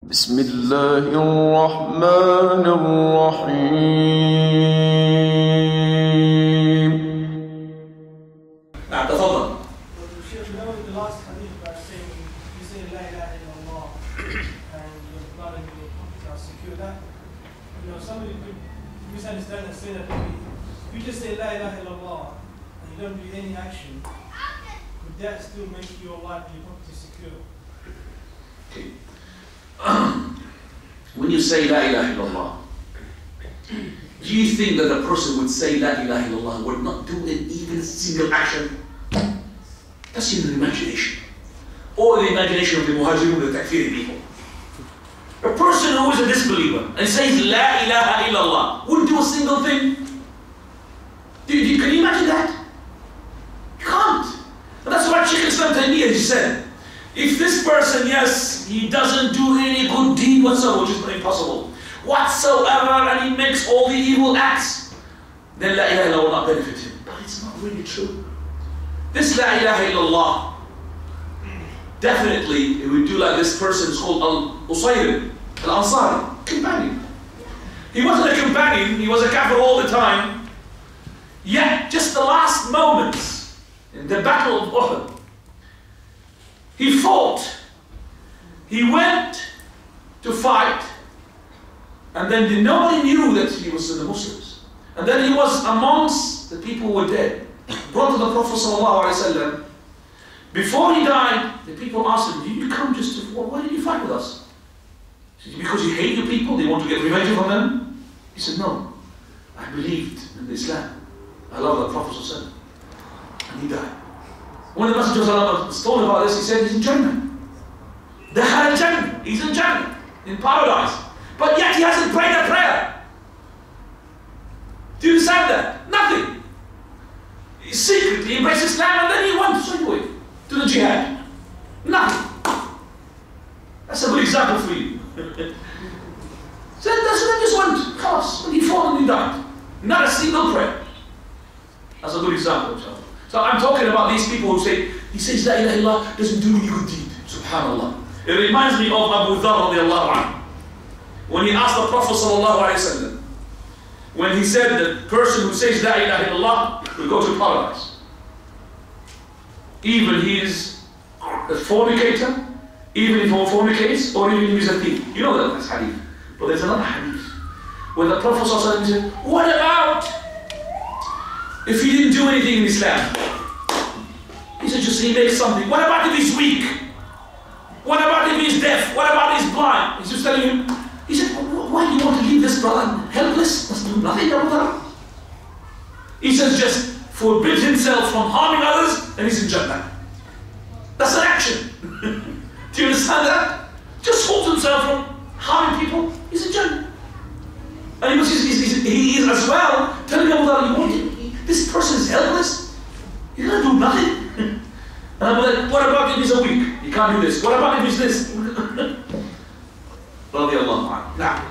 بسم الله الرحمن الرحيم. نعم تفضل. Somebody could misunderstand and say that if you just say La ilaha illallah and you don't do any action, would that still make your life and your property secure? Okay. When you say La ilaha illallah, do you think that a person would say La ilaha illallah would not do an even single action? That's in the imagination. Or the imagination of the muhajirun, the takfiri people. A person who is a disbeliever and says La ilaha illallah wouldn't do a single thing. Can you imagine that? You can't. And that's what Shaykh Islam Taymiyyah said. If this person, yes, he doesn't do any good deed whatsoever, which is impossible, whatsoever, and he makes all the evil acts, then La ilaha illallah will not benefit him. But it's not really true. This La ilaha illallah, definitely, it would do like this person is called Suhaib, Al-Ansari, companion. He wasn't a companion, he was a kafir all the time. Yet, just the last moments in the battle of Uhud, he fought. He went to fight, and then nobody knew that he was in the Muslims. And then he was amongst the people who were dead. Brought to the Prophet ﷺ. Before he died, the people asked him, "Did you come just to war? Why did you fight with us?" He said, "Because you hate your people, they want to get revenge on them?" He said, "No, I believed in Islam. I love the Prophet ﷺ." And he died. When the Messenger of Allah was told about this, he said, "He's in Jannah. He's in Jannah, in paradise. But yet he hasn't prayed a prayer. Do you understand that? Nothing. He secretly embraced Islam and then he went straight away to the jihad. Nothing. That's a good example for you." So that's what just went, khalas, and he fought and he died. Not a single prayer. That's a good example. So I'm talking about these people who say, he says La ilaha illallah, doesn't do any good deed. Subhanallah. It reminds me of Abu Dharr radiallahu anhu. When he asked the Prophet sallallahu alayhi wa sallam, when he said the person who says La ilaha illallah will go to paradise. Even he is a fornicator, even if he fornicates, or even if he's a thief. You know that's hadith. But there's another hadith where the Prophet ﷺ said, "What about if he didn't do anything in Islam?" He said, "Just he makes something. What about if he's weak? What about if he's deaf? What about if he's blind?" He's just telling him. He said, "Why do you want to leave this brother helpless? Doesn't do nothing, Abu Dharr." He says, "Just forbid himself from harming others, and he's in Jannah." That's an action. Do you understand that? Just hold himself from harming people, he's in Jannah. And he is as well telling Abu Dharr, this person is helpless, he's going to do nothing. And I'm like, what about if he's a weak? He can't do this. What about if he's this? Radiallahu anhu. Now.